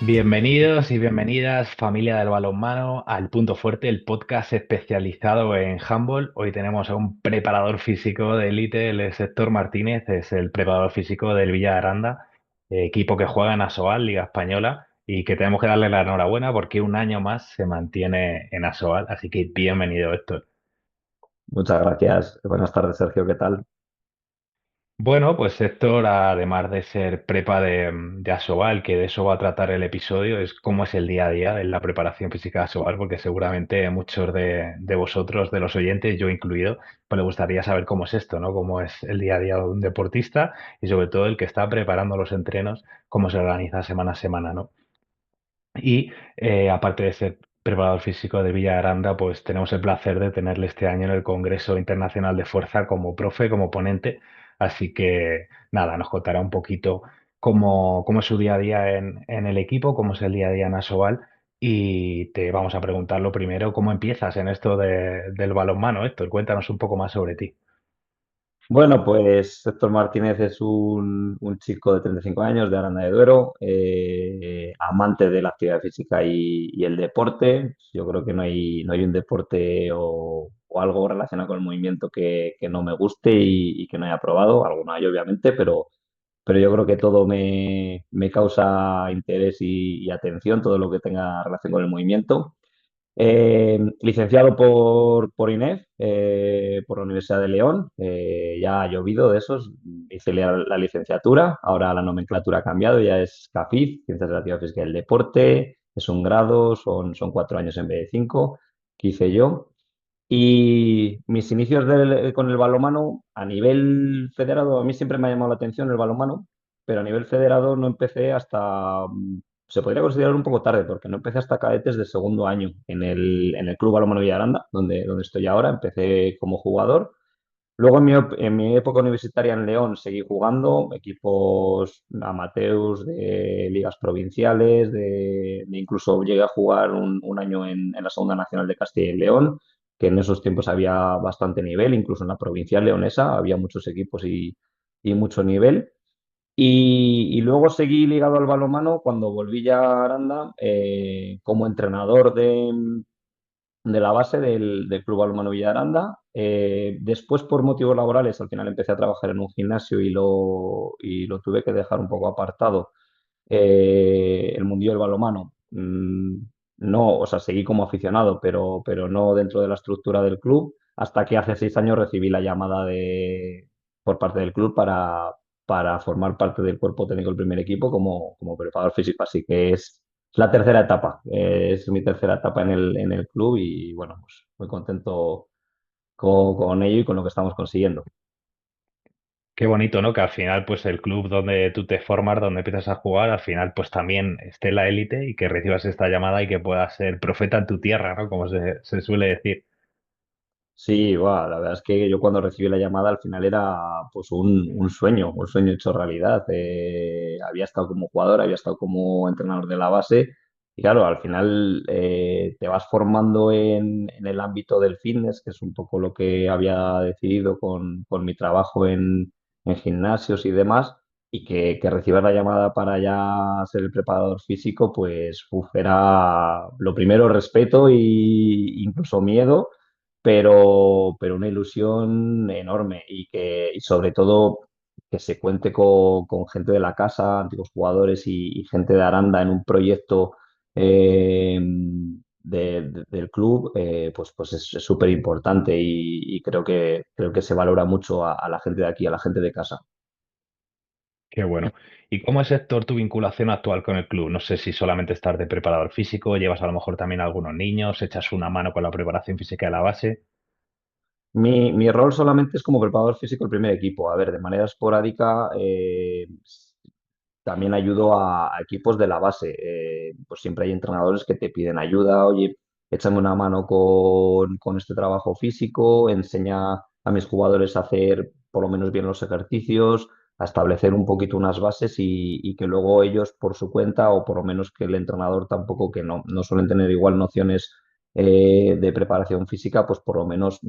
Bienvenidos y bienvenidas, familia del balonmano, al Punto Fuerte, el podcast especializado en handball. Hoy tenemos a un preparador físico de élite, él es Héctor Martínez, es el preparador físico del Villa de Aranda, equipo que juega en ASOAL, Liga Española, y que tenemos que darle la enhorabuena porque un año más se mantiene en ASOAL. Así que bienvenido, Héctor. Muchas gracias. Buenas tardes, Sergio. ¿Qué tal? Bueno, pues Héctor, además de ser prepa de Asobal, que de eso va a tratar el episodio, es cómo es el día a día en la preparación física de Asobal, porque seguramente muchos de vosotros, de los oyentes, yo incluido, pues le gustaría saber cómo es esto, ¿no? Cómo es el día a día de un deportista y sobre todo el que está preparando los entrenos, cómo se organiza semana a semana, ¿no? Y aparte de ser preparador físico de Villa Aranda, pues tenemos el placer de tenerle este año en el Congreso Internacional de Fuerza como profe, como ponente. Así que nada, nos contará un poquito cómo es su día a día en el equipo, cómo es el día a día en Asobal. Y te vamos a preguntar lo primero, ¿cómo empiezas en esto del balonmano, Héctor? Cuéntanos un poco más sobre ti. Bueno, pues Héctor Martínez es un chico de 35 años de Aranda de Duero, amante de la actividad física y el deporte. Yo creo que no hay un deporte o algo relacionado con el movimiento que no me guste y que no haya probado. Alguno hay, obviamente, pero yo creo que todo me causa interés y atención, todo lo que tenga relación con el movimiento. Licenciado por INEF, por la Universidad de León, ya ha llovido de esos, hice la licenciatura, ahora la nomenclatura ha cambiado, ya es CAFID, Ciencias Relativas Físicas del Deporte, es un grado, son 4 años en vez de 5, que hice yo. Y mis inicios con el balonmano a nivel federado, a mí siempre me ha llamado la atención el balonmano, pero a nivel federado no empecé hasta, se podría considerar un poco tarde, porque no empecé hasta cadetes de segundo año en el Club Balonmano Villaranda, donde estoy ahora. Empecé como jugador. Luego en mi época universitaria en León seguí jugando equipos amateurs de ligas provinciales, incluso llegué a jugar un año en la Segunda Nacional de Castilla y León, que en esos tiempos había bastante nivel, incluso en la provincial leonesa había muchos equipos y mucho nivel. Y luego seguí ligado al balonmano cuando volví ya a Aranda como entrenador de la base del Club Balonmano Villaranda. Después, por motivos laborales, al final empecé a trabajar en un gimnasio y lo tuve que dejar un poco apartado. El mundillo del balonmano, no, o sea, seguí como aficionado, pero no dentro de la estructura del club, hasta que hace 6 años recibí la llamada por parte del club para formar parte del cuerpo técnico del primer equipo como preparador físico. Así que es la tercera etapa, es mi tercera etapa en el club y bueno, pues muy contento con ello y con lo que estamos consiguiendo. Qué bonito, ¿no? Que al final, pues el club donde tú te formas, donde empiezas a jugar, al final, pues también esté la élite y que recibas esta llamada y que puedas ser profeta en tu tierra, ¿no? Como se suele decir. Sí, la verdad es que yo cuando recibí la llamada al final era pues un sueño hecho realidad. Había estado como jugador, había estado como entrenador de la base y claro, al final te vas formando en el ámbito del fitness, que es un poco lo que había decidido con mi trabajo en gimnasios y demás, y que recibas la llamada para ya ser el preparador físico, pues era lo primero respeto e incluso miedo, pero una ilusión enorme y sobre todo que se cuente con gente de la casa, antiguos jugadores y gente de Aranda en un proyecto del club, pues es súper importante y creo que se valora mucho a la gente de aquí, a la gente de casa. Qué bueno. ¿Y cómo es, Héctor, tu vinculación actual con el club? No sé si solamente estás de preparador físico, llevas a lo mejor también a algunos niños, echas una mano con la preparación física de la base. Mi rol solamente es como preparador físico del primer equipo. A ver, de manera esporádica, también ayudo a equipos de la base. Pues siempre hay entrenadores que te piden ayuda. Oye, échame una mano con este trabajo físico, enseña a mis jugadores a hacer por lo menos bien los ejercicios, a establecer un poquito unas bases y que luego ellos por su cuenta, o por lo menos que el entrenador tampoco, que no suelen tener igual nociones de preparación física, pues por lo menos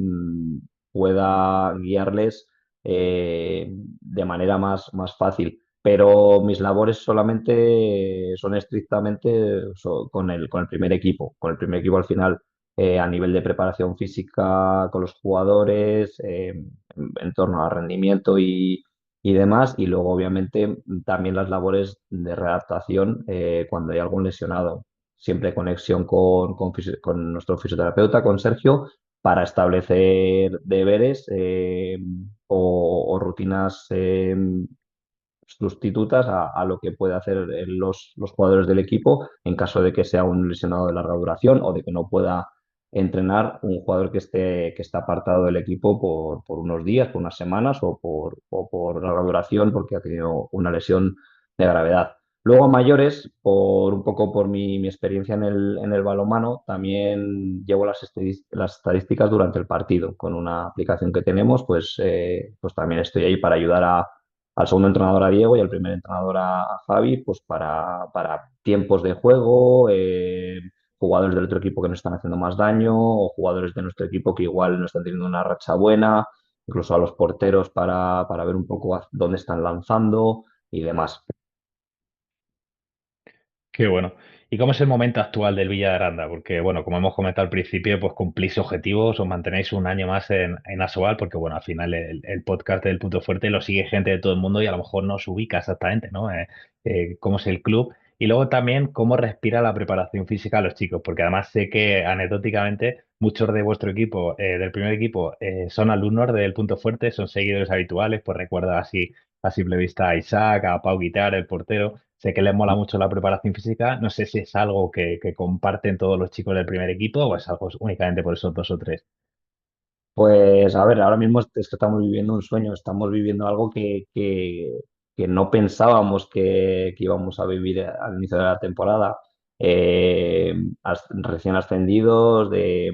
pueda guiarles de manera más fácil. pero mis labores solamente son estrictamente con el primer equipo. Con el primer equipo al final, a nivel de preparación física con los jugadores, en torno al rendimiento y demás, y luego obviamente también las labores de readaptación cuando hay algún lesionado. Siempre conexión con nuestro fisioterapeuta, con Sergio, para establecer deberes o rutinas sustitutas a lo que puede hacer los jugadores del equipo en caso de que sea un lesionado de larga duración o de que no pueda entrenar un jugador que está apartado del equipo por unos días, por unas semanas o por larga duración porque ha tenido una lesión de gravedad. Luego a mayores, un poco por mi experiencia en el balonmano, también llevo las estadísticas durante el partido. Con una aplicación que tenemos, pues también estoy ahí para ayudar al segundo entrenador a Diego y al primer entrenador a Javi, pues para tiempos de juego, jugadores del otro equipo que nos están haciendo más daño o jugadores de nuestro equipo que igual no están teniendo una racha buena, incluso a los porteros para ver un poco dónde están lanzando y demás. Qué bueno. ¿Y cómo es el momento actual del Villa de Aranda? Porque, bueno, como hemos comentado al principio, pues cumplís objetivos, os mantenéis un año más en Asobal, porque, bueno, al final el podcast del Punto Fuerte lo sigue gente de todo el mundo y a lo mejor no se ubica exactamente, ¿no? Cómo es el club. Y luego también cómo respira la preparación física a los chicos, porque además sé que anecdóticamente muchos de vuestro equipo, del primer equipo, son alumnos del Punto Fuerte, son seguidores habituales, pues recuerda así a simple vista a Isaac, a Pau Guitar, el portero. Sé que les mola mucho la preparación física. No sé si es algo que comparten todos los chicos del primer equipo o es algo únicamente por esos dos o tres. Pues a ver, ahora mismo es que estamos viviendo un sueño, estamos viviendo algo que no pensábamos que íbamos a vivir al inicio de la temporada. Recién ascendidos de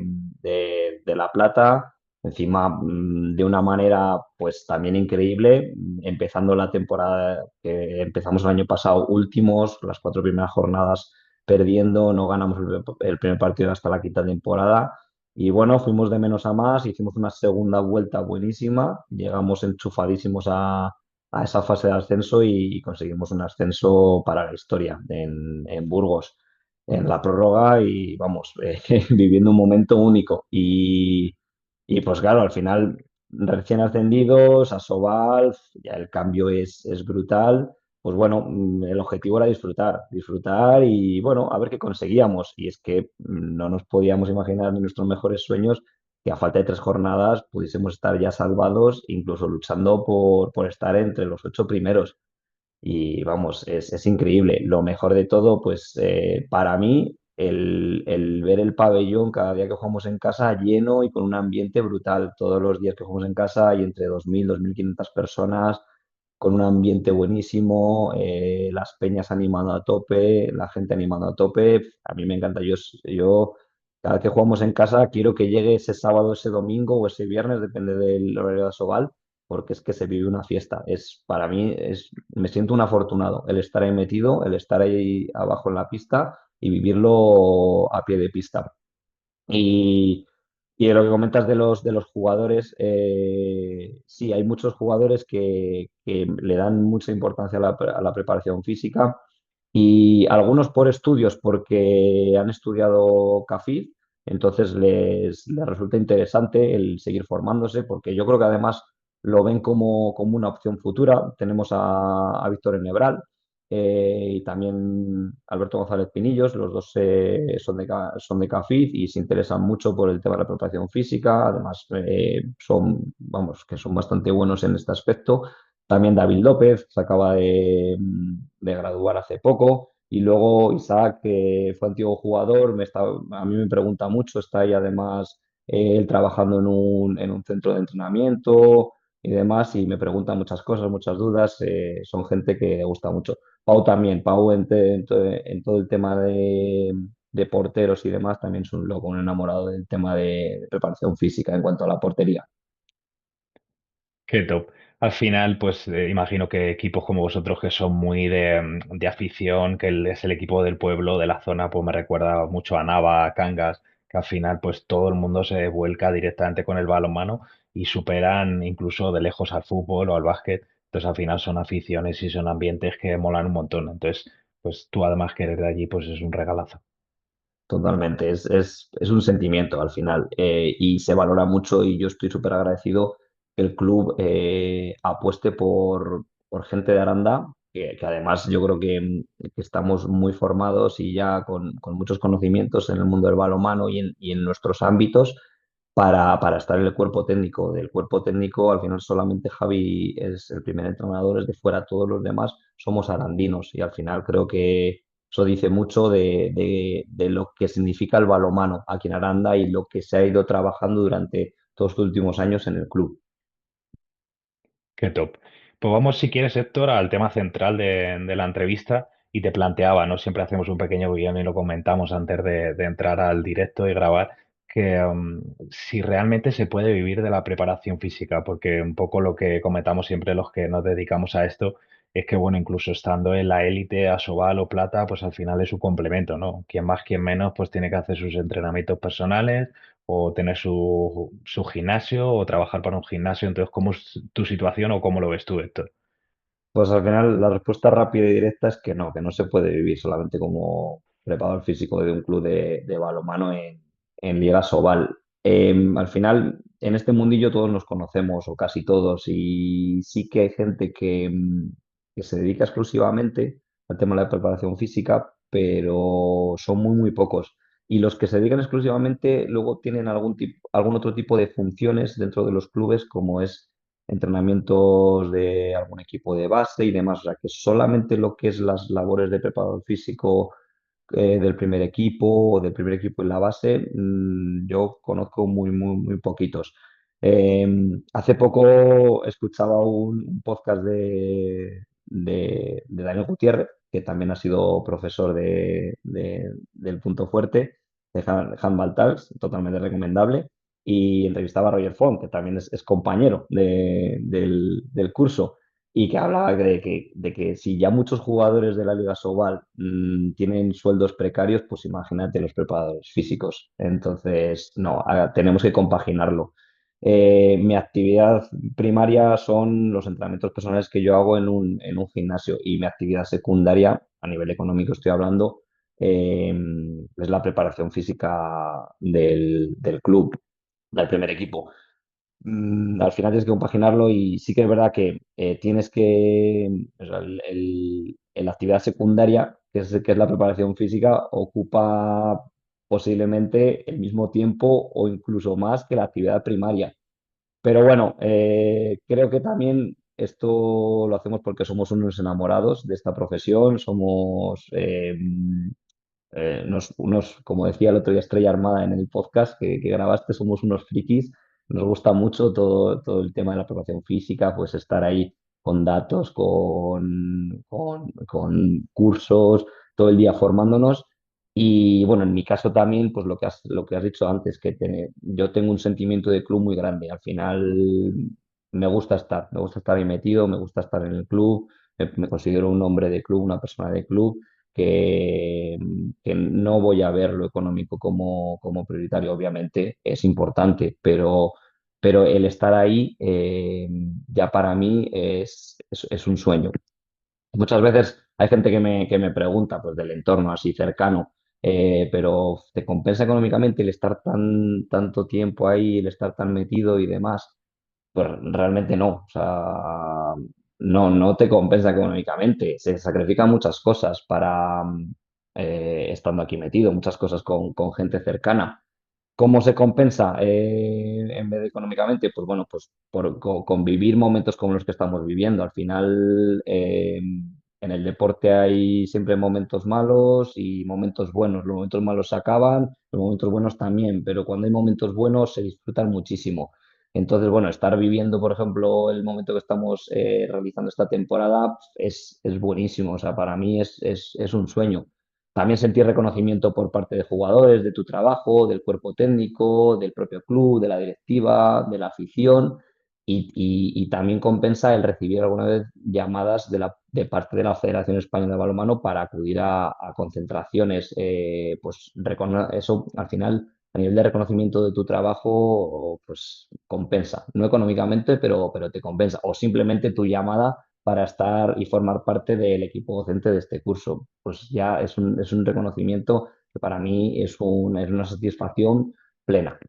La Plata, encima de una manera pues también increíble, empezando la temporada que empezamos el año pasado últimos, las 4 primeras jornadas perdiendo, no ganamos el primer partido hasta la quinta temporada y bueno, fuimos de menos a más, hicimos una segunda vuelta buenísima, llegamos enchufadísimos a esa fase de ascenso y conseguimos un ascenso para la historia en Burgos, en la prórroga y vamos, viviendo un momento único. Y pues claro, al final, recién ascendidos, a Sobal, ya el cambio es brutal. Pues bueno, el objetivo era disfrutar, disfrutar y bueno, a ver qué conseguíamos. Y es que no nos podíamos imaginar ni nuestros mejores sueños que a falta de 3 jornadas pudiésemos estar ya salvados, incluso luchando por estar entre los 8 primeros. Y vamos, es increíble. Lo mejor de todo, pues para mí, el ver el pabellón cada día que jugamos en casa lleno y con un ambiente brutal. Todos los días que jugamos en casa hay entre 2.000 2.500 personas con un ambiente buenísimo, las peñas animando a tope, la gente animando a tope. A mí me encanta. Yo cada vez que jugamos en casa quiero que llegue ese sábado, ese domingo o ese viernes, depende del horario de Asobal, porque es que se vive una fiesta. Para mí, me siento un afortunado el estar ahí metido, el estar ahí abajo en la pista y vivirlo a pie de pista. Y, y de lo que comentas de los jugadores, sí, hay muchos jugadores que le dan mucha importancia a la preparación física y algunos por estudios, porque han estudiado CAFID, entonces les resulta interesante el seguir formándose, porque yo creo que además lo ven como una opción futura. Tenemos a Víctor Enebral y también Alberto González Pinillos, los dos son de CAFID y se interesan mucho por el tema de la preparación física, además vamos, que son bastante buenos en este aspecto. También David López se acaba de graduar hace poco. Y luego Isaac, que fue antiguo jugador, a mí me pregunta mucho, está ahí además él trabajando en un centro de entrenamiento y demás, y me pregunta muchas cosas, muchas dudas. Son gente que le gusta mucho. Pau también, Pau en todo el tema de porteros y demás, también es un loco, un enamorado del tema de preparación física en cuanto a la portería. Qué top. Al final, pues imagino que equipos como vosotros que son muy de afición, que es el equipo del pueblo, de la zona, pues me recuerda mucho a Nava, a Cangas, que al final pues todo el mundo se vuelca directamente con el balonmano y superan incluso de lejos al fútbol o al básquet. Entonces al final son aficiones y son ambientes que molan un montón. Entonces, pues tú además que eres de allí, pues es un regalazo. Totalmente, es un sentimiento al final y se valora mucho y yo estoy súper agradecido que el club apueste por gente de Aranda, que además yo creo que estamos muy formados y ya con muchos conocimientos en el mundo del balonmano y en nuestros ámbitos para estar en el cuerpo técnico. Del cuerpo técnico al final solamente Javi es el primer entrenador, es de fuera todos los demás somos arandinos y al final creo que eso dice mucho de lo que significa el balonmano aquí en Aranda y lo que se ha ido trabajando durante todos estos últimos años en el club. Qué top. Pues vamos, si quieres, Héctor, al tema central de la entrevista y te planteaba, ¿no? Siempre hacemos un pequeño guión y lo comentamos antes de entrar al directo y grabar, que si realmente se puede vivir de la preparación física, porque un poco lo que comentamos siempre los que nos dedicamos a esto es que, bueno, incluso estando en la élite, a Sobal o Plata, pues al final es su complemento, ¿no? Quien más, quien menos, pues tiene que hacer sus entrenamientos personales o tener su gimnasio o trabajar para un gimnasio. Entonces, ¿cómo es tu situación o cómo lo ves tú, Héctor? Pues al final la respuesta rápida y directa es que no se puede vivir solamente como preparador físico de un club de balonmano en Liga Sobal. Al final, en este mundillo todos nos conocemos, o casi todos, y sí que hay gente que se dedica exclusivamente al tema de la preparación física, pero son muy pocos. Y los que se dedican exclusivamente luego tienen algún otro tipo de funciones dentro de los clubes, como es entrenamientos de algún equipo de base y demás. O sea, que solamente lo que es las labores de preparador físico del primer equipo o del primer equipo en la base, yo conozco muy poquitos. Eh, Hace poco escuchaba un podcast de Daniel Gutiérrez, que también ha sido profesor del Punto Fuerte, de Handball Talks, totalmente recomendable, y entrevistaba a Roger Font, que también es compañero del curso y que hablaba de que si ya muchos jugadores de la Liga Sobal tienen sueldos precarios, pues imagínate los preparadores físicos. Entonces, no, tenemos que compaginarlo. Mi actividad primaria son los entrenamientos personales que yo hago en un gimnasio y mi actividad secundaria, a nivel económico estoy hablando, eh, es la preparación física del club, del primer equipo. Al final tienes que compaginarlo y sí que es verdad que tienes que, o sea, la actividad secundaria, que es la preparación física, ocupa posiblemente el mismo tiempo o incluso más que la actividad primaria. Pero bueno, creo que también esto lo hacemos porque somos unos enamorados de esta profesión, somos como decía el otro día Estrella Armada en el podcast que grabaste, somos unos frikis. Nos gusta mucho todo el tema de la preparación física, pues estar ahí con datos, con cursos, todo el día formándonos. Y bueno, en mi caso también, pues lo que has dicho antes, yo tengo un sentimiento de club muy grande. Al final me gusta estar ahí metido, me gusta estar en el club, me considero un hombre de club, una persona de club que, que no voy a ver lo económico como prioritario, obviamente es importante, pero el estar ahí ya para mí es un sueño. Muchas veces hay gente que me pregunta, pues del entorno así cercano, pero ¿te compensa económicamente el estar tanto tiempo ahí, el estar tan metido y demás? Pues realmente no, o sea, no te compensa económicamente, se sacrifican muchas cosas para estando aquí metido, muchas cosas con gente cercana. ¿Cómo se compensa en vez de económicamente? Pues bueno, pues con vivir momentos como los que estamos viviendo. Al final, en el deporte hay siempre momentos malos y momentos buenos. Los momentos malos se acaban, los momentos buenos también, pero cuando hay momentos buenos se disfrutan muchísimo. Entonces, bueno, estar viviendo, por ejemplo, el momento que estamos realizando esta temporada es buenísimo. O sea, para mí es un sueño. También sentir reconocimiento por parte de jugadores, de tu trabajo, del cuerpo técnico, del propio club, de la directiva, de la afición. Y también compensa el recibir alguna vez llamadas de parte de la Federación Española de Balonmano para acudir a concentraciones. Pues eso al final a nivel de reconocimiento de tu trabajo, pues compensa. No económicamente, pero te compensa. O simplemente tu llamada para estar y formar parte del equipo docente de este curso. Pues ya es un reconocimiento que para mí es una satisfacción plena.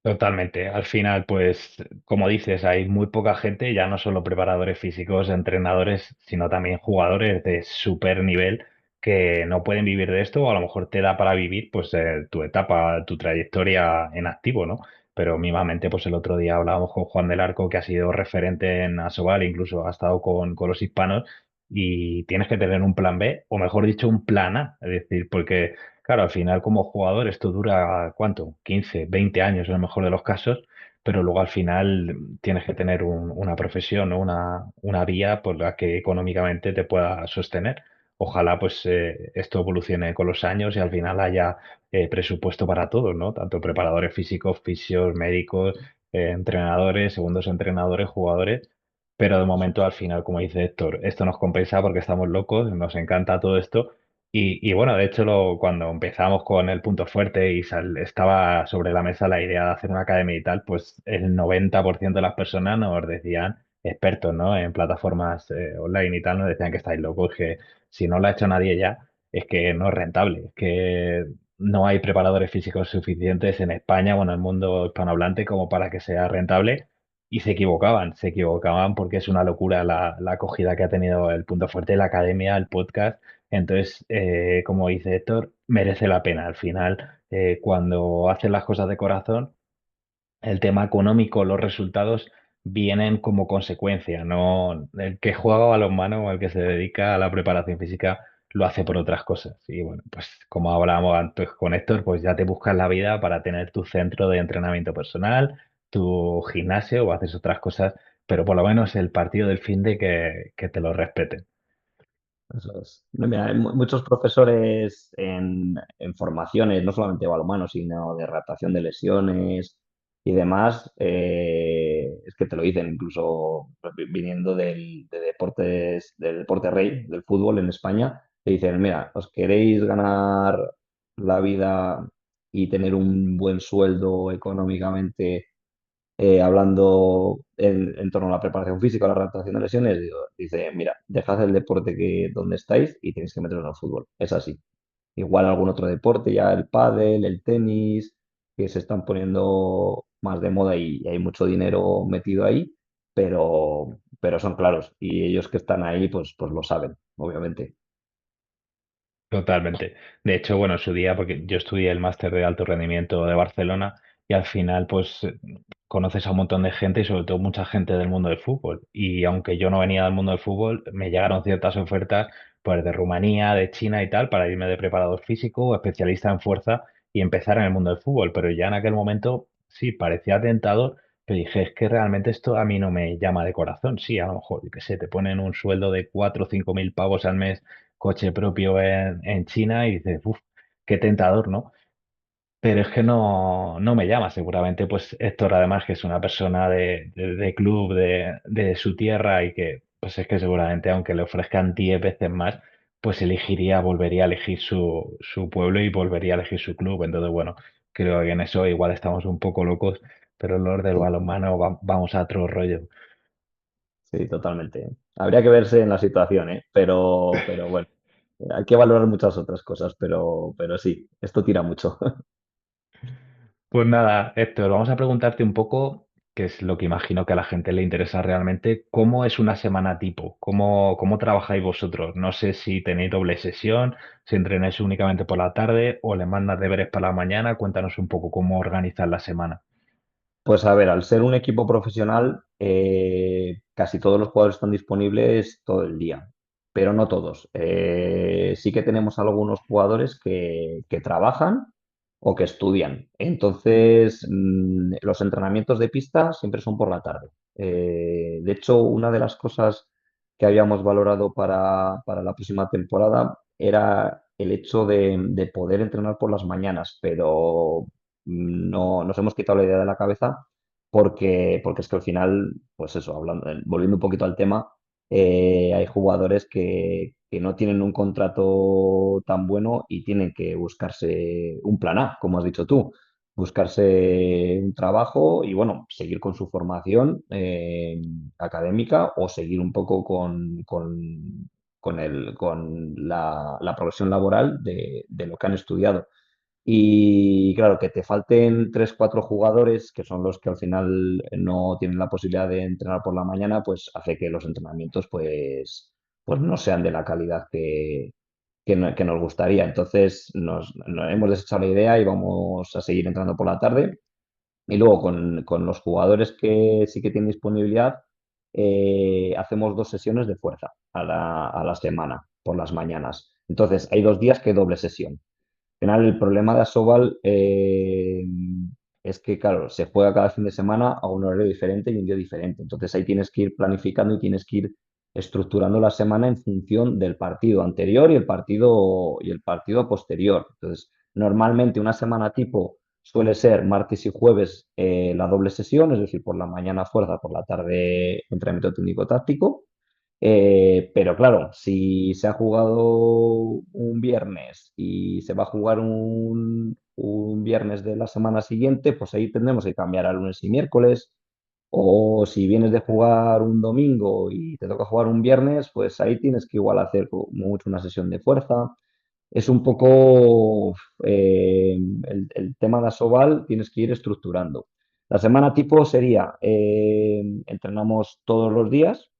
Totalmente. Al final, pues, como dices, hay muy poca gente, ya no solo preparadores físicos, entrenadores, sino también jugadores de súper nivel que no pueden vivir de esto, o a lo mejor te da para vivir, pues, tu etapa, tu trayectoria en activo, ¿no? Pero mismamente, pues, el otro día hablábamos con Juan del Arco, que ha sido referente en Asobal, incluso ha estado con los hispanos, y tienes que tener un plan B, o mejor dicho, un plan A, es decir, porque claro, al final como jugador esto dura, ¿cuánto? 15, 20 años en el mejor de los casos, pero luego al final tienes que tener una profesión, ¿no? Una vía por la que económicamente te pueda sostener. Ojalá pues esto evolucione con los años y al final haya presupuesto para todos, ¿no? Tanto preparadores físicos, fisios, médicos, entrenadores, segundos entrenadores, jugadores. Pero de momento, al final, como dice Héctor, esto nos compensa porque estamos locos, nos encanta todo esto y bueno, de hecho, cuando empezamos con el punto fuerte y estaba sobre la mesa la idea de hacer una academia y tal, pues el 90% de las personas nos decían, expertos, ¿no? En plataformas online y tal, nos decían que estáis locos, que si no lo ha hecho nadie ya, es que no es rentable, es que no hay preparadores físicos suficientes en España o en el mundo hispanohablante como para que sea rentable. Y se equivocaban porque es una locura la acogida que ha tenido el punto fuerte, la academia, el podcast. Entonces, como dice Héctor, merece la pena. Al final, cuando haces las cosas de corazón, el tema económico, los resultados vienen como consecuencia, no el que juega balonmano o el que se dedica a la preparación física lo hace por otras cosas. Y bueno, pues como hablábamos antes con Héctor, pues ya te buscas la vida para tener tu centro de entrenamiento personal, tu gimnasio o haces otras cosas, pero por lo menos el partido del fin de que te lo respeten. Eso es. No, mira, hay muchos profesores en formaciones, no solamente de balonmano, sino de adaptación de lesiones y demás, es que te lo dicen, incluso viniendo de deportes, del deporte rey, del fútbol en España, te dicen, mira, os queréis ganar la vida y tener un buen sueldo económicamente hablando en torno a la preparación física o la readaptación de lesiones, dice, mira, dejad el deporte que donde estáis y tenéis que meteros al fútbol. Es así. Igual algún otro deporte, ya el pádel, el tenis, que se están poniendo más de moda y hay mucho dinero metido ahí, pero son claros. Y ellos que están ahí, pues lo saben, obviamente. Totalmente. De hecho, bueno, en su día, porque yo estudié el máster de alto rendimiento de Barcelona y al final, pues, conoces a un montón de gente y sobre todo mucha gente del mundo del fútbol. Y aunque yo no venía del mundo del fútbol, me llegaron ciertas ofertas, pues, de Rumanía, de China y tal, para irme de preparador físico o especialista en fuerza y empezar en el mundo del fútbol. Pero ya en aquel momento, sí, parecía tentador, pero dije, es que realmente esto a mí no me llama de corazón. Sí, a lo mejor, yo qué sé, te ponen un sueldo de 4 o 5 mil pavos al mes coche propio en China y dices, uff, qué tentador, ¿no? Pero es que no me llama, seguramente pues Héctor además que es una persona de club, de su tierra y que pues es que seguramente aunque le ofrezcan 10 veces más, pues elegiría, volvería a elegir su pueblo y volvería a elegir su club. Entonces, bueno, creo que en eso igual estamos un poco locos, pero los del Sí, balonmano vamos a otro rollo. sí, totalmente. Habría que verse en la situación, ¿eh? Pero bueno, hay que valorar muchas otras cosas, pero sí, esto tira mucho. Pues nada, Héctor, vamos a preguntarte un poco, que es lo que imagino que a la gente le interesa realmente, ¿cómo es una semana tipo? ¿Cómo trabajáis vosotros? No sé si tenéis doble sesión, si entrenáis únicamente por la tarde o le mandas deberes para la mañana. Cuéntanos un poco cómo organizar la semana. Pues a ver, al ser un equipo profesional, casi todos los jugadores están disponibles todo el día, pero no todos. Sí que tenemos algunos jugadores que trabajan o que estudian. Entonces, los entrenamientos de pista siempre son por la tarde. De hecho, una de las cosas que habíamos valorado para la próxima temporada era el hecho de poder entrenar por las mañanas, pero no nos hemos quitado la idea de la cabeza porque es que al final, pues eso, hablando, volviendo un poquito al tema, hay jugadores que no tienen un contrato tan bueno y tienen que buscarse un plan A, como has dicho tú, buscarse un trabajo y bueno, seguir con su formación académica o seguir un poco con la progresión laboral de lo que han estudiado. Y claro, que te falten tres, cuatro jugadores, que son los que al final no tienen la posibilidad de entrenar por la mañana, pues hace que los entrenamientos pues no sean de la calidad que nos gustaría. Entonces nos hemos desechado la idea y vamos a seguir entrenando por la tarde. Y luego con los jugadores que sí que tienen disponibilidad, hacemos dos sesiones de fuerza a la semana, por las mañanas. Entonces hay 2 días que doble sesión. Al final, el problema de Asobal es que, claro, se juega cada fin de semana a un horario diferente y un día diferente. Entonces ahí tienes que ir planificando y tienes que ir estructurando la semana en función del partido anterior y el partido posterior. Entonces, normalmente una semana tipo suele ser martes y jueves la doble sesión, es decir, por la mañana fuerza, por la tarde entrenamiento técnico-táctico. Pero claro, si se ha jugado un viernes y se va a jugar un viernes de la semana siguiente, pues ahí tendremos que cambiar a lunes y miércoles. O si vienes de jugar un domingo y te toca jugar un viernes, pues ahí tienes que igual hacer como mucho una sesión de fuerza. Es un poco el tema de Asobal, tienes que ir estructurando. La semana tipo sería, entrenamos todos los días.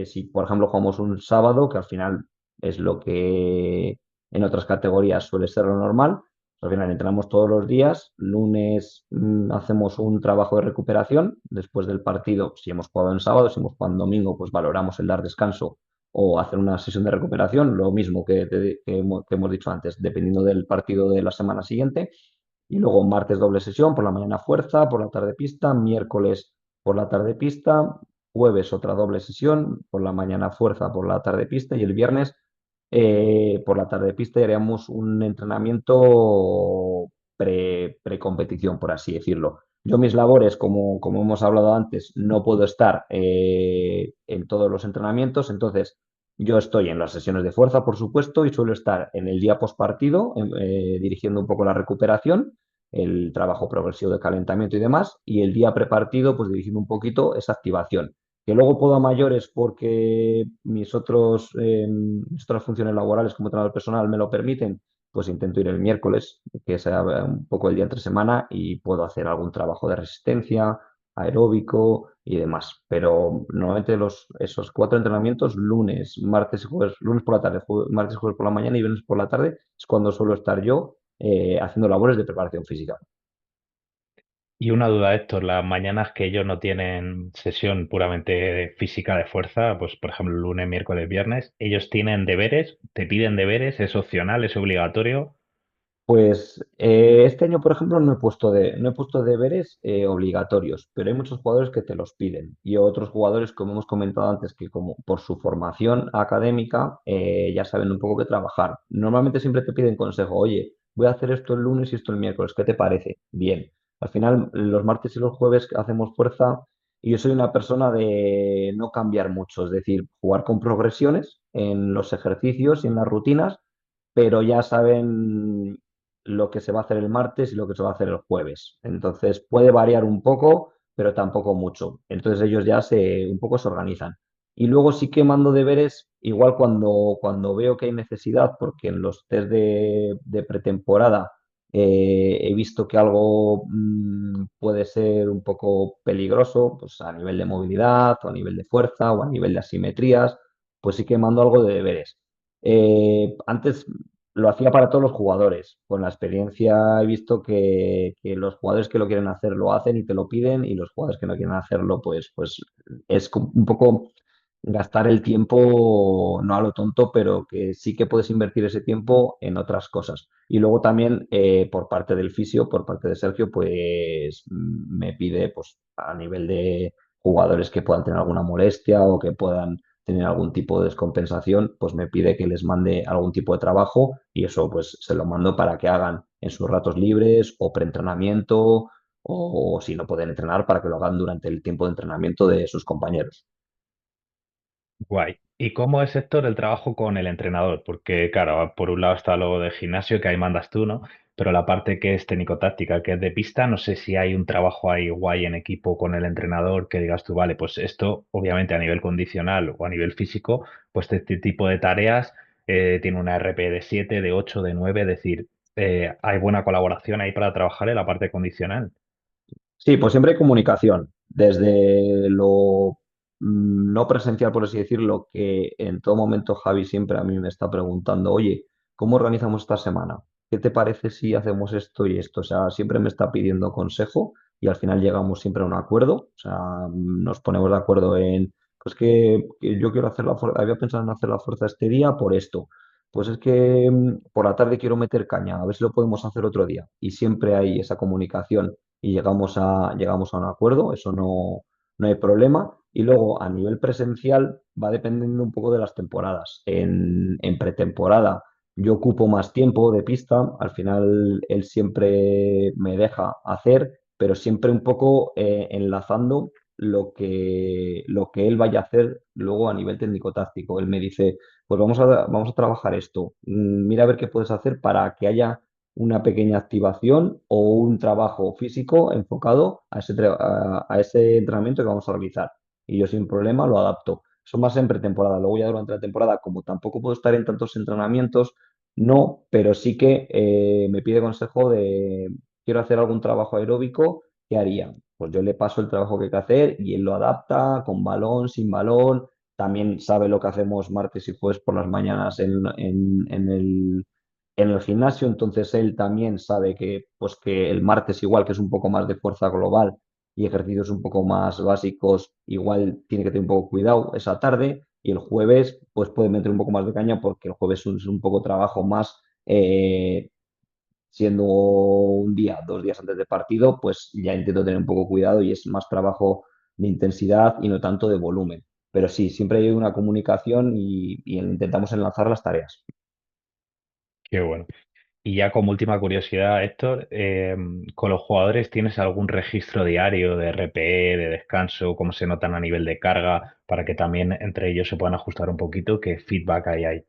Si, por ejemplo, jugamos un sábado, que al final es lo que en otras categorías suele ser lo normal, pues al final entrenamos todos los días. Lunes hacemos un trabajo de recuperación. Después del partido, si hemos jugado en sábado, si hemos jugado en domingo, pues valoramos el dar descanso o hacer una sesión de recuperación, lo mismo que hemos dicho antes, dependiendo del partido de la semana siguiente. Y luego martes doble sesión, por la mañana fuerza, por la tarde pista, miércoles por la tarde pista, jueves otra doble sesión, por la mañana fuerza, por la tarde pista y el viernes por la tarde pista haríamos un entrenamiento pre-competición, por así decirlo. Yo mis labores, como hemos hablado antes, no puedo estar en todos los entrenamientos, entonces yo estoy en las sesiones de fuerza, por supuesto, y suelo estar en el día postpartido, dirigiendo un poco la recuperación, el trabajo progresivo de calentamiento y demás, y el día prepartido, pues dirigiendo un poquito esa activación. Que luego puedo a mayores porque mis otras funciones laborales como entrenador personal me lo permiten, pues intento ir el miércoles, que sea un poco el día entre semana, y puedo hacer algún trabajo de resistencia, aeróbico y demás. Pero normalmente esos 4 entrenamientos, lunes, martes y jueves, lunes por la tarde, martes y jueves por la mañana y viernes por la tarde, es cuando suelo estar yo haciendo labores de preparación física. Y una duda, Héctor, las mañanas que ellos no tienen sesión puramente física de fuerza, pues por ejemplo lunes, miércoles, viernes, ellos tienen deberes, te piden deberes, es opcional, es obligatorio. Pues este año, por ejemplo, no he puesto deberes obligatorios, pero hay muchos jugadores que te los piden y otros jugadores, como hemos comentado antes, que como por su formación académica ya saben un poco qué trabajar. Normalmente siempre te piden consejo, oye, voy a hacer esto el lunes y esto el miércoles, ¿qué te parece? Bien. Al final, los martes y los jueves hacemos fuerza y yo soy una persona de no cambiar mucho, es decir, jugar con progresiones en los ejercicios y en las rutinas, pero ya saben lo que se va a hacer el martes y lo que se va a hacer el jueves. Entonces puede variar un poco, pero tampoco mucho. Entonces ellos ya un poco se organizan. Y luego sí que mando deberes, igual cuando veo que hay necesidad, porque en los test de pretemporada he visto que algo puede ser un poco peligroso, pues a nivel de movilidad o a nivel de fuerza o a nivel de asimetrías, pues sí que mando algo de deberes. Antes lo hacía para todos los jugadores. Con la experiencia he visto que los jugadores que lo quieren hacer lo hacen y te lo piden, y los jugadores que no quieren hacerlo, pues es un poco gastar el tiempo, no a lo tonto, pero que sí que puedes invertir ese tiempo en otras cosas. Y luego también por parte del fisio, por parte de Sergio, pues me pide pues a nivel de jugadores que puedan tener alguna molestia o que puedan tener algún tipo de descompensación, pues me pide que les mande algún tipo de trabajo y eso pues se lo mando para que hagan en sus ratos libres o preentrenamiento o si no pueden entrenar para que lo hagan durante el tiempo de entrenamiento de sus compañeros. Guay. ¿Y cómo es, Héctor, el trabajo con el entrenador? Porque, claro, por un lado está lo de gimnasio, que ahí mandas tú, ¿no? Pero la parte que es técnico-táctica, que es de pista, no sé si hay un trabajo ahí guay en equipo con el entrenador que digas tú, vale, pues esto, obviamente a nivel condicional o a nivel físico, pues este tipo de tareas tiene una RP de 7, de 8, de 9, es decir, hay buena colaboración ahí para trabajar en la parte condicional. Sí, pues siempre hay comunicación, desde lo no presencial, por así decirlo, que en todo momento Javi siempre a mí me está preguntando, oye, ¿cómo organizamos esta semana? ¿Qué te parece si hacemos esto y esto? O sea, siempre me está pidiendo consejo y al final llegamos siempre a un acuerdo. O sea, nos ponemos de acuerdo en, pues que yo quiero hacer la fuerza, había pensado en hacer la fuerza este día por esto. Pues es que por la tarde quiero meter caña, a ver si lo podemos hacer otro día. Y siempre hay esa comunicación y llegamos a un acuerdo, eso no hay problema. Y luego a nivel presencial va dependiendo un poco de las temporadas. En pretemporada yo ocupo más tiempo de pista, al final él siempre me deja hacer, pero siempre un poco enlazando lo que él vaya a hacer luego a nivel técnico-táctico. Él me dice, pues vamos a trabajar esto, mira a ver qué puedes hacer para que haya una pequeña activación o un trabajo físico enfocado a ese entrenamiento que vamos a realizar. Y yo sin problema lo adapto. Eso más en pretemporada. Luego ya durante la temporada, como tampoco puedo estar en tantos entrenamientos, no, pero sí que me pide consejo de, quiero hacer algún trabajo aeróbico, ¿qué haría? Pues yo le paso el trabajo que hay que hacer y él lo adapta con balón, sin balón. También sabe lo que hacemos martes y jueves por las mañanas en el gimnasio, entonces él también sabe que, pues que el martes igual, que es un poco más de fuerza global y ejercicios un poco más básicos, igual tiene que tener un poco cuidado esa tarde y el jueves pues puede meter un poco más de caña porque el jueves es un poco trabajo más, siendo un día, 2 días antes de partido, pues ya intento tener un poco cuidado y es más trabajo de intensidad y no tanto de volumen. Pero sí, siempre hay una comunicación y intentamos enlazar las tareas. Qué bueno. Y ya como última curiosidad, Héctor, ¿con los jugadores tienes algún registro diario de RPE, de descanso, cómo se notan a nivel de carga, para que también entre ellos se puedan ajustar un poquito? ¿Qué feedback hay?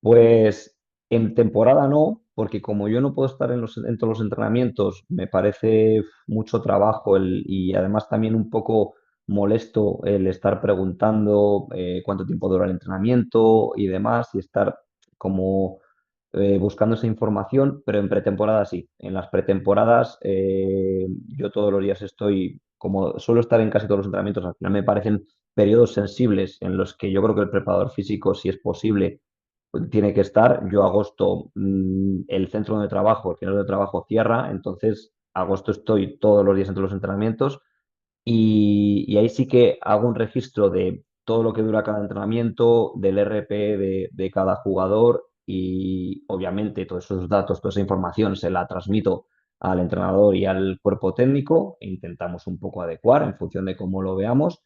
Pues en temporada no, porque como yo no puedo estar en todos los entrenamientos, me parece mucho trabajo y además también un poco molesto el estar preguntando cuánto tiempo dura el entrenamiento y demás y estar como buscando esa información, pero en pretemporada sí. En las pretemporadas yo todos los días estoy, como suelo estar en casi todos los entrenamientos, al final me parecen periodos sensibles en los que yo creo que el preparador físico, si es posible, tiene que estar. Yo agosto, el centro donde trabajo, el centro de trabajo cierra, entonces agosto estoy todos los días entre los entrenamientos y ahí sí que hago un registro de todo lo que dura cada entrenamiento, del RP de cada jugador y obviamente todos esos datos, toda esa información se la transmito al entrenador y al cuerpo técnico e intentamos un poco adecuar en función de cómo lo veamos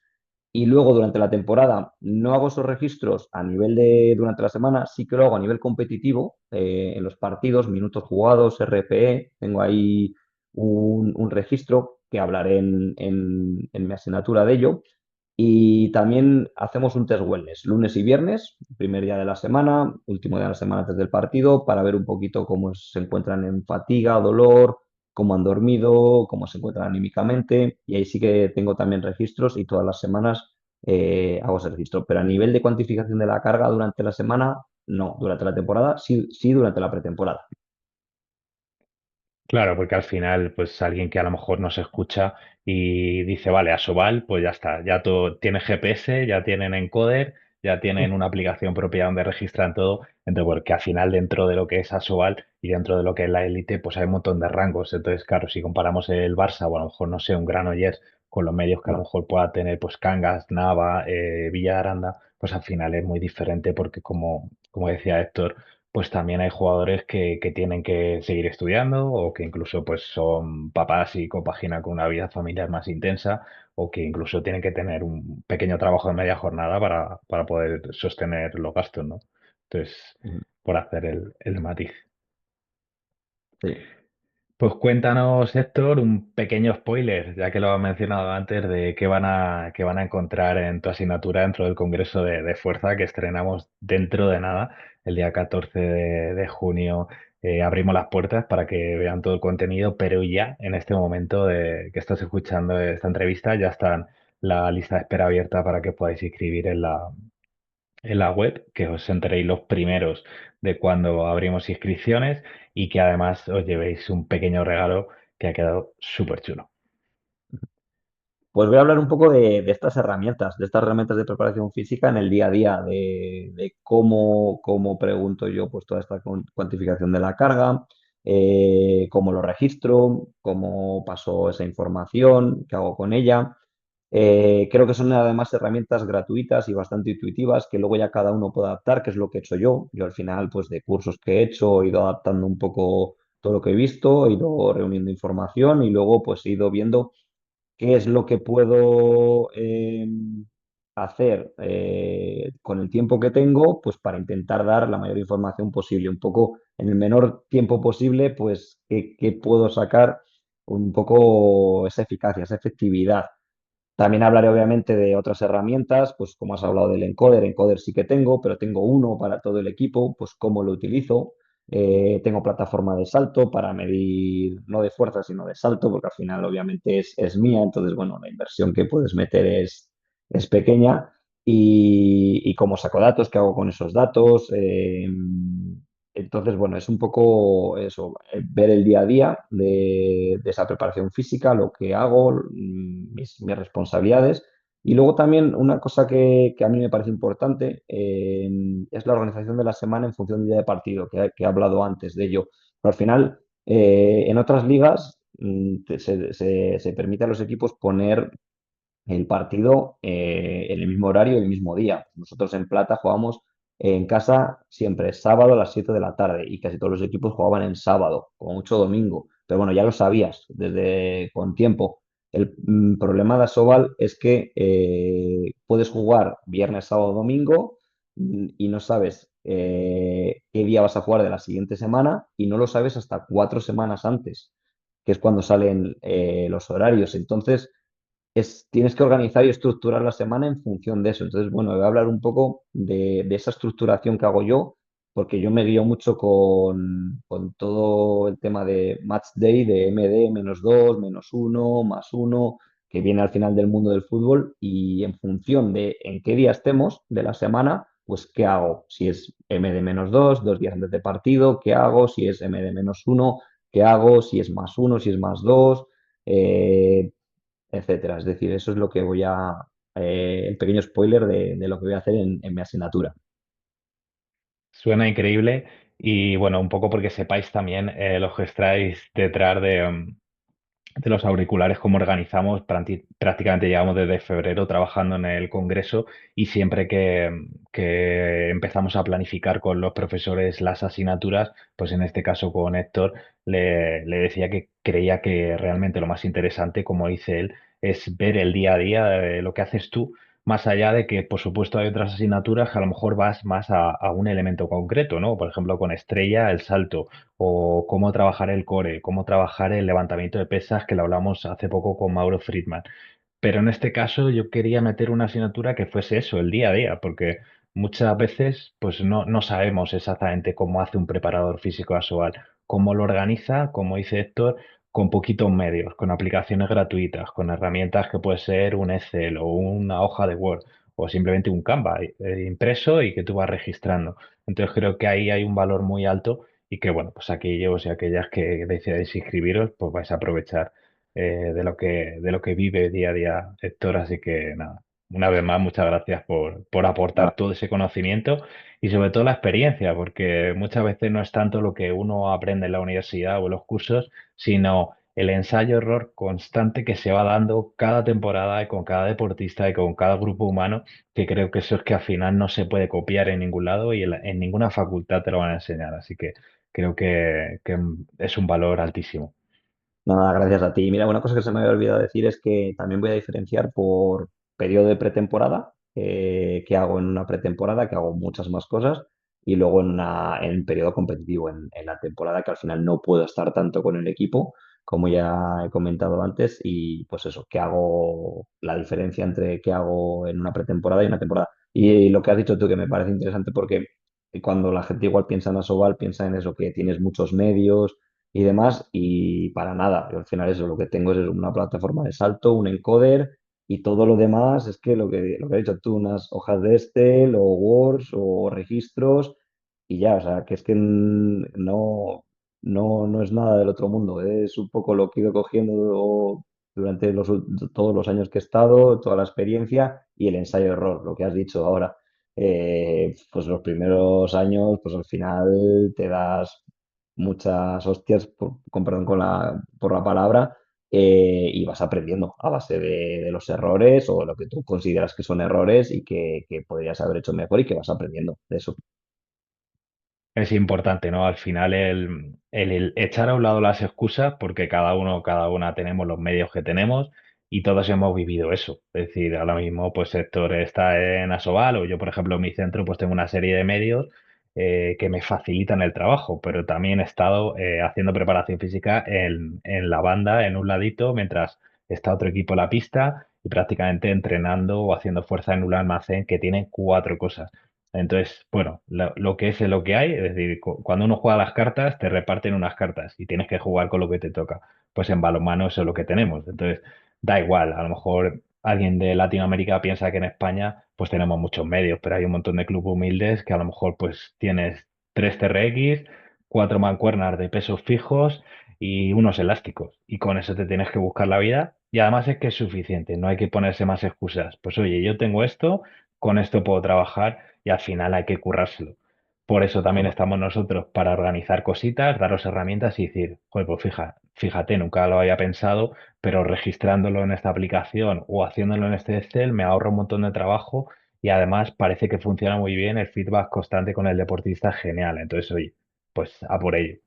y luego durante la temporada no hago esos registros a nivel de durante la semana, sí que lo hago a nivel competitivo, en los partidos, minutos jugados, RPE, tengo ahí un registro que hablaré en mi asignatura de ello. Y también hacemos un test wellness, lunes y viernes, primer día de la semana, último día de la semana antes del partido, para ver un poquito cómo se encuentran en fatiga, dolor, cómo han dormido, cómo se encuentran anímicamente. Y ahí sí que tengo también registros y todas las semanas hago ese registro. Pero a nivel de cuantificación de la carga durante la semana, no. Durante la temporada, sí, sí durante la pretemporada. Claro, porque al final, pues alguien que a lo mejor no se escucha y dice, vale, a Sobal, pues ya está, ya todo tiene GPS, ya tienen encoder, ya tienen una aplicación propia donde registran todo. Entonces, porque al final dentro de lo que es Asobal y dentro de lo que es la élite, pues hay un montón de rangos. Entonces, claro, si comparamos el Barça o a lo mejor, no sé, un Granollers con los medios que a lo mejor pueda tener, pues Cangas, Nava, Villa Aranda, pues al final es muy diferente porque como decía Héctor, pues también hay jugadores que tienen que seguir estudiando o que incluso pues son papás y compaginan con una vida familiar más intensa o que incluso tienen que tener un pequeño trabajo de media jornada para poder sostener los gastos, ¿no? Entonces, Ujú. por hacer el matiz. Sí. Pues cuéntanos, Héctor, un pequeño spoiler, ya que lo has mencionado antes, de qué van a encontrar en tu asignatura dentro del Congreso de Fuerza que estrenamos dentro de nada, el día 14 de junio. Abrimos las puertas para que vean todo el contenido, pero ya en este momento de que estás escuchando esta entrevista ya está la lista de espera abierta para que podáis inscribir en la web, que os enteréis los primeros de cuando abrimos inscripciones y que además os llevéis un pequeño regalo que ha quedado súper chulo. Pues voy a hablar un poco de estas herramientas de preparación física en el día a día, de cómo pregunto yo pues toda esta cuantificación de la carga, cómo lo registro, cómo paso esa información, qué hago con ella. Creo que son además herramientas gratuitas y bastante intuitivas que luego ya cada uno puede adaptar, que es lo que he hecho yo. Yo al final, pues de cursos que he hecho, he ido adaptando un poco todo lo que he visto, he ido reuniendo información y luego pues he ido viendo qué es lo que puedo hacer con el tiempo que tengo, pues para intentar dar la mayor información posible, un poco en el menor tiempo posible, pues qué puedo sacar un poco esa eficacia, esa efectividad. También hablaré obviamente de otras herramientas, pues como has hablado del encoder, encoder sí que tengo, pero tengo uno para todo el equipo, pues cómo lo utilizo. Tengo plataforma de salto para medir, no de fuerza, sino de salto, porque al final obviamente es mía, entonces bueno, la inversión que puedes meter es pequeña. Y cómo saco datos, qué hago con esos datos. Entonces, bueno, es un poco eso, ver el día a día de esa preparación física, lo que hago, mis responsabilidades. Y luego también una cosa que a mí me parece importante es la organización de la semana en función del día de partido, que he hablado antes de ello. Pero al final, en otras ligas se permite a los equipos poner el partido en el mismo horario y el mismo día. Nosotros en Plata jugamos en casa siempre sábado a las 7 de la tarde y casi todos los equipos jugaban en sábado, como mucho domingo. Pero bueno, ya lo sabías desde con tiempo. El problema de Asobal es que puedes jugar viernes, sábado, domingo y no sabes qué día vas a jugar de la siguiente semana y no lo sabes hasta 4 semanas antes, que es cuando salen los horarios. Entonces, tienes que organizar y estructurar la semana en función de eso. Entonces, bueno, voy a hablar un poco de esa estructuración que hago yo, porque yo me guío mucho con todo el tema de Match Day, de MD, -2, -1, +1, que viene al final del mundo del fútbol, y en función de en qué día estemos de la semana, pues qué hago. Si es MD -2, 2 días antes de partido, ¿qué hago? Si es MD -1, ¿qué hago? Si es +1, si es +2. Etcétera. Es decir, eso es lo que el pequeño spoiler de lo que voy a hacer en mi asignatura. Suena increíble y bueno, un poco porque sepáis también los que estáis detrás de los auriculares, cómo organizamos. Prácticamente llevamos desde febrero trabajando en el Congreso y siempre que empezamos a planificar con los profesores las asignaturas, pues en este caso con Héctor, le decía que creía que realmente lo más interesante, como dice él, es ver el día a día de lo que haces tú. Más allá de que, por supuesto, hay otras asignaturas que a lo mejor vas más a un elemento concreto, ¿no? Por ejemplo, con Estrella, el salto o cómo trabajar el core, cómo trabajar el levantamiento de pesas, que lo hablamos hace poco con Mauro Friedman. Pero en este caso yo quería meter una asignatura que fuese eso, el día a día, porque muchas veces pues no sabemos exactamente cómo hace un preparador físico casual, cómo lo organiza, como dice Héctor, con poquitos medios, con aplicaciones gratuitas, con herramientas que puede ser un Excel o una hoja de Word o simplemente un Canva impreso y que tú vas registrando. Entonces creo que ahí hay un valor muy alto y que bueno, pues aquellos y aquellas que decidáis inscribiros, pues vais a aprovechar de lo que vive día a día Héctor. Así que nada, una vez más, muchas gracias por aportar Nada, todo ese conocimiento y sobre todo la experiencia, porque muchas veces no es tanto lo que uno aprende en la universidad o en los cursos, sino el ensayo-error constante que se va dando cada temporada y con cada deportista y con cada grupo humano, que creo que eso es que al final no se puede copiar en ningún lado y en ninguna facultad te lo van a enseñar. Así que creo que es un valor altísimo. nada, gracias a ti. Mira, una cosa que se me había olvidado decir es que también voy a diferenciar por periodo de pretemporada, que hago en una pretemporada, que hago muchas más cosas, y luego en el periodo competitivo, en la temporada que al final no puedo estar tanto con el equipo, como ya he comentado antes, y pues eso, qué hago, la diferencia entre qué hago en una pretemporada y una temporada. Y lo que has dicho tú, que me parece interesante porque cuando la gente igual piensa en Asobal, piensa en eso, que tienes muchos medios y demás, y para nada. Yo al final eso, lo que tengo es una plataforma de salto, un encoder, y todo lo demás es que lo que has dicho tú, unas hojas de Excel o Words o registros, y ya, o sea, que es que no es nada del otro mundo. Es un poco lo que he ido cogiendo durante todos los años que he estado, toda la experiencia y el ensayo-error, lo que has dicho ahora. Pues los primeros años, pues al final te das muchas hostias, con perdón por la palabra, y vas aprendiendo a base de los errores o lo que tú consideras que son errores y que podrías haber hecho mejor y que vas aprendiendo de eso. Es importante, ¿no? Al final el echar a un lado las excusas, porque cada uno, cada una tenemos los medios que tenemos y todos hemos vivido eso. Es decir, ahora mismo, pues Héctor está en Asobal o yo, por ejemplo, en mi centro, pues tengo una serie de medios que me facilitan el trabajo, pero también he estado haciendo preparación física en la banda, en un ladito, mientras está otro equipo en la pista y prácticamente entrenando o haciendo fuerza en un almacén que tiene cuatro cosas. Entonces, bueno, lo que es lo que hay, es decir, cuando uno juega las cartas, te reparten unas cartas y tienes que jugar con lo que te toca. Pues en balonmano eso es lo que tenemos. Entonces, da igual, a lo mejor alguien de Latinoamérica piensa que en España pues tenemos muchos medios, pero hay un montón de clubes humildes que a lo mejor pues tienes tres TRX, cuatro mancuernas de pesos fijos y unos elásticos. Y con eso te tienes que buscar la vida. Y además es que es suficiente, no hay que ponerse más excusas. Pues oye, yo tengo esto, con esto puedo trabajar y al final hay que currárselo. Por eso también Total. estamos nosotros, para organizar cositas, daros herramientas y decir, joder, pues fíjate, nunca lo había pensado, pero registrándolo en esta aplicación o haciéndolo en este Excel me ahorra un montón de trabajo y además parece que funciona muy bien, el feedback constante con el deportista es genial. Entonces, oye, pues a por ello.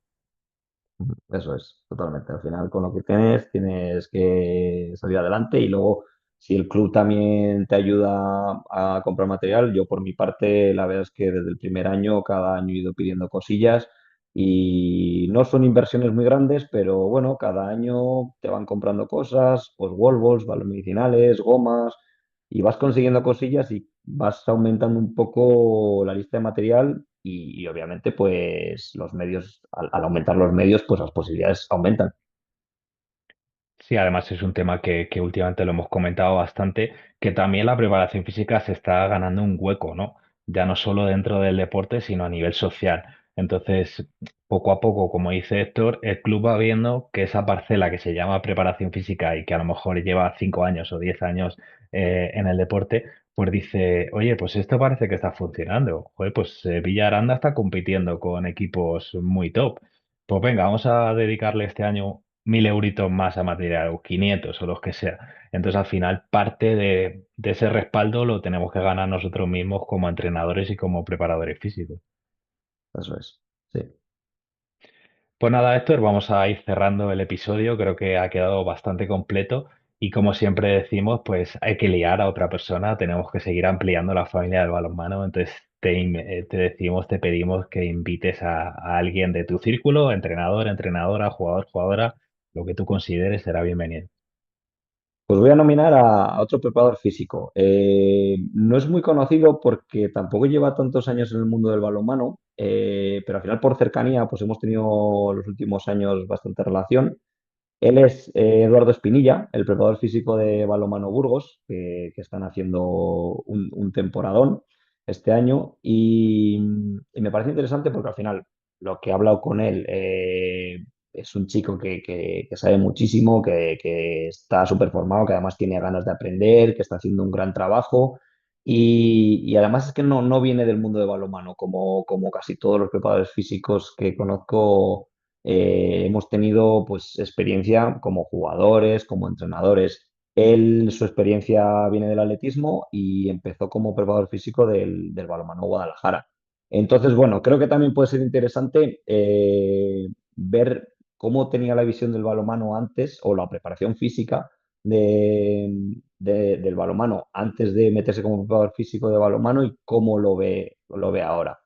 Eso es, totalmente. Al final, con lo que tienes que salir adelante y luego, si el club también te ayuda a comprar material, yo por mi parte, la verdad es que desde el primer año, cada año he ido pidiendo cosillas y no son inversiones muy grandes, pero bueno, cada año te van comprando cosas, pues wallballs, balones medicinales, gomas, y vas consiguiendo cosillas y vas aumentando un poco la lista de material y obviamente pues los medios, al aumentar los medios, pues las posibilidades aumentan. Sí, además es un tema que últimamente lo hemos comentado bastante, que también la preparación física se está ganando un hueco, ¿no? Ya no solo dentro del deporte, sino a nivel social. Entonces, poco a poco, como dice Héctor, el club va viendo que esa parcela que se llama preparación física y que a lo mejor lleva 5 años o 10 años en el deporte, pues dice, oye, pues esto parece que está funcionando. Joder, pues Villa Aranda está compitiendo con equipos muy top. Pues venga, vamos a dedicarle este año 1.000 euritos más a material, o 500 o los que sea. Entonces, al final, parte de ese respaldo lo tenemos que ganar nosotros mismos como entrenadores y como preparadores físicos. Eso es. Sí. Pues nada, Héctor, vamos a ir cerrando el episodio. Creo que ha quedado bastante completo y como siempre decimos, pues hay que liar a otra persona. Tenemos que seguir ampliando la familia del balonmano. Entonces, te decimos, te pedimos que invites a alguien de tu círculo, entrenador, entrenadora, jugador, jugadora, lo que tú consideres será bienvenido. Pues voy a nominar a otro preparador físico. No es muy conocido porque tampoco lleva tantos años en el mundo del balonmano, pero al final por cercanía pues hemos tenido los últimos años bastante relación. Él es Eduardo Espinilla, el preparador físico de Balonmano Burgos, que están haciendo un temporadón este año. Y me parece interesante porque al final lo que he hablado con él, es un chico que sabe muchísimo, que está súper formado, que además tiene ganas de aprender, que está haciendo un gran trabajo. Y además es que no viene del mundo de balonmano, como casi todos los preparadores físicos que conozco. Hemos tenido pues experiencia como jugadores, como entrenadores. Él, su experiencia viene del atletismo y empezó como preparador físico del Balonmano Guadalajara. Entonces, bueno, creo que también puede ser interesante ver cómo tenía la visión del balonmano antes o la preparación física del balonmano antes de meterse como preparador físico de balonmano y cómo lo ve ahora.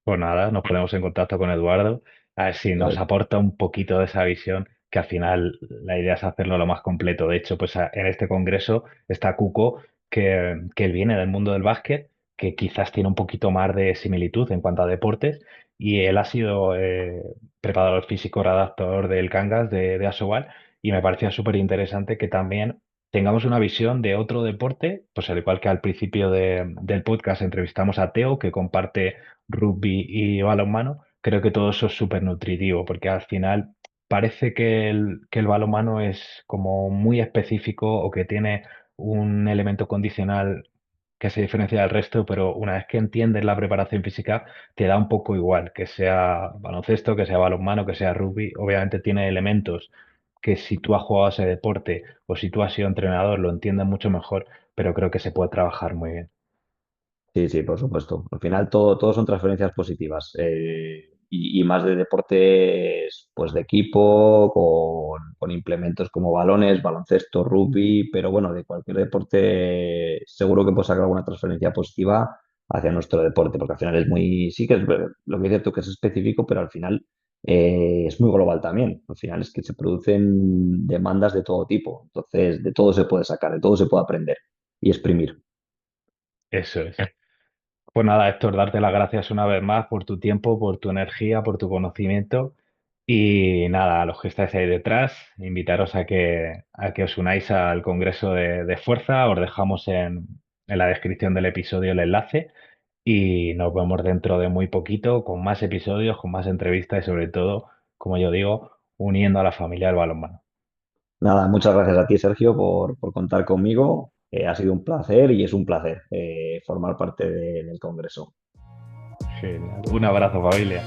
Pues nada, nos ponemos en contacto con Eduardo, a ver si nos Entonces, aporta un poquito de esa visión, que al final la idea es hacerlo lo más completo. De hecho, pues en este congreso está Cuco, que él viene del mundo del básquet, que quizás tiene un poquito más de similitud en cuanto a deportes, y él ha sido preparador físico redactor del Cangas de Asobal, y me parecía súper interesante que también tengamos una visión de otro deporte, pues al igual que al principio del podcast entrevistamos a Teo, que comparte rugby y balonmano, creo que todo eso es súper nutritivo, porque al final parece que el balonmano es como muy específico o que tiene un elemento condicional que se diferencia del resto, pero una vez que entiendes la preparación física, te da un poco igual, que sea baloncesto, que sea balonmano, que sea rugby, obviamente tiene elementos que si tú has jugado ese deporte o si tú has sido entrenador lo entiendes mucho mejor, pero creo que se puede trabajar muy bien. sí, sí, por supuesto. Al final todo son transferencias positivas y más de deportes pues de equipo, con implementos como balones, baloncesto, rugby, pero bueno, de cualquier deporte seguro que puedes sacar alguna transferencia positiva hacia nuestro deporte, porque al final es muy, sí que es lo que dices tú que es específico, pero al final es muy global también. Al final es que se producen demandas de todo tipo, entonces de todo se puede sacar, de todo se puede aprender y exprimir. Eso es. Pues nada, Héctor, darte las gracias una vez más por tu tiempo, por tu energía, por tu conocimiento. Y nada, a los que estáis ahí detrás, invitaros a que os unáis al Congreso de Fuerza. Os dejamos en la descripción del episodio el enlace y nos vemos dentro de muy poquito con más episodios, con más entrevistas y sobre todo, como yo digo, uniendo a la familia del balonmano. Nada, muchas gracias a ti, Sergio, por contar conmigo. Ha sido un placer y es un placer formar parte del Congreso. Genial. Un abrazo, familia.